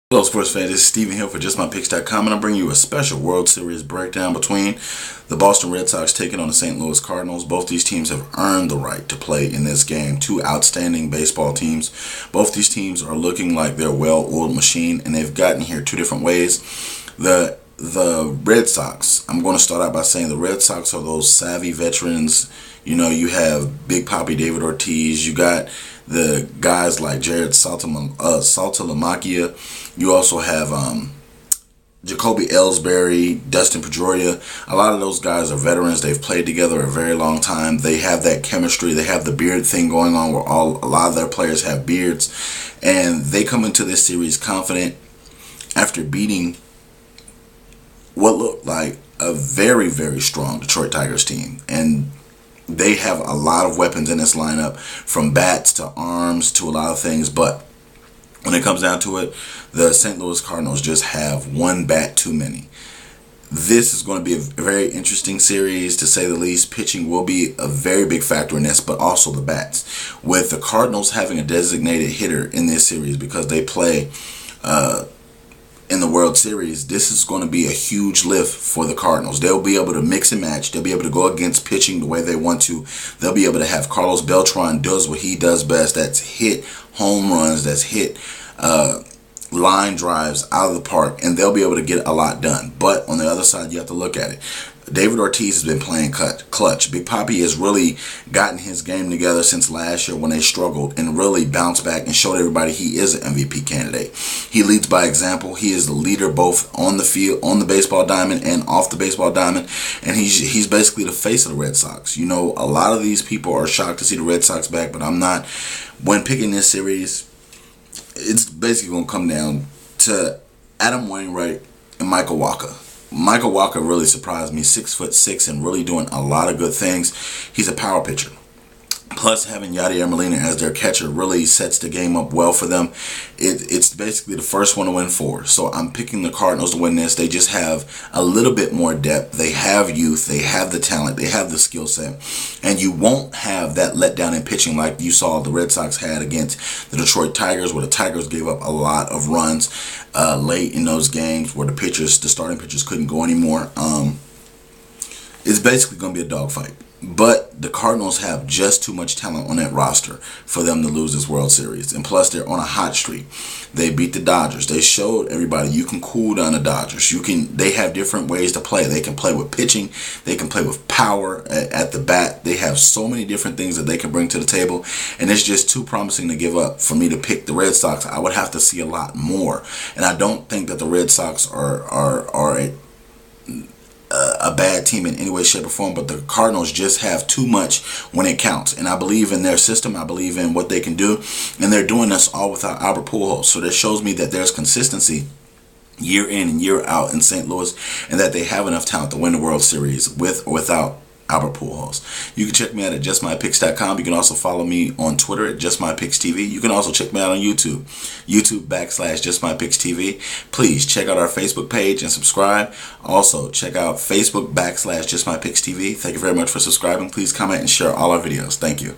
Hello sports fans, this is Steven here for JustMyPicks.com, and I'm bringing you a special World Series breakdown between the Boston Red Sox taking on the St. Louis Cardinals. Both these teams have earned the right to play in this game. Two outstanding baseball teams. Both these teams are looking like they're a well-oiled machine, and they've gotten here two different ways. The Red Sox, I'm going to start out by saying the Red Sox are those savvy veterans. You know, you have Big Papi David Ortiz. You got the guys like Jared Saltalamacchia. You also have Jacoby Ellsbury, Dustin Pedroia. A lot of those guys are veterans. They've played together a very long time. They have that chemistry. They have the beard thing going on where a lot of their players have beards. And they come into this series confident after beating what looked like a very, very strong Detroit Tigers team. And they have a lot of weapons in this lineup, from bats to arms to a lot of things. But when it comes down to it, the St. Louis Cardinals just have one bat too many. This is going to be a very interesting series, to say the least. Pitching will be a very big factor in this, but also the bats. With the Cardinals having a designated hitter in this series because they play in the World Series, this is going to be a huge lift for the Cardinals. They'll be able to mix and match. They'll be able to go against pitching the way they want to. They'll be able to have Carlos Beltran does what he does best. That's hit home runs. That's hit line drives out of the park. And they'll be able to get a lot done. But on the other side, you have to look at it. David Ortiz has been playing clutch. Big Papi has really gotten his game together since last year when they struggled, and really bounced back and showed everybody he is an MVP candidate. He leads by example. He is the leader both on the field, on the baseball diamond, and off the baseball diamond. And he's basically the face of the Red Sox. You know, a lot of these people are shocked to see the Red Sox back, but I'm not. When picking this series, it's basically going to come down to Adam Wainwright and Michael Wacha. Michael Wacha really surprised me, 6'6", and really doing a lot of good things. He's a power pitcher. Plus, having Yadier Molina as their catcher really sets the game up well for them. It's basically the first one to win four. So I'm picking the Cardinals to win this. They just have a little bit more depth. They have youth. They have the talent. They have the skill set. And you won't have that letdown in pitching like you saw the Red Sox had against the Detroit Tigers, where the Tigers gave up a lot of runs late in those games, where the starting pitchers couldn't go anymore. It's basically going to be a dogfight. But the Cardinals have just too much talent on that roster for them to lose this World Series. And plus, they're on a hot streak. They beat the Dodgers. They showed everybody you can cool down the Dodgers. They have different ways to play. They can play with pitching. They can play with power at the bat. They have so many different things that they can bring to the table. And it's just too promising to give up for me to pick the Red Sox. I would have to see a lot more. And I don't think that the Red Sox are a bad team in any way, shape, or form, but the Cardinals just have too much when it counts. And I believe in their system. I believe in what they can do, and they're doing this all without Albert Pujols. So that shows me that there's consistency year in and year out in St. Louis, and that they have enough talent to win the World Series with or without Albert Pujols. You can check me out at JustMyPicks.com. You can also follow me on Twitter at JustMyPicksTV. You can also check me out on YouTube, YouTube.com/JustMyPicksTV. Please check out our Facebook page and subscribe. Also, check out Facebook.com/JustMyPicksTV. Thank you very much for subscribing. Please comment and share all our videos. Thank you.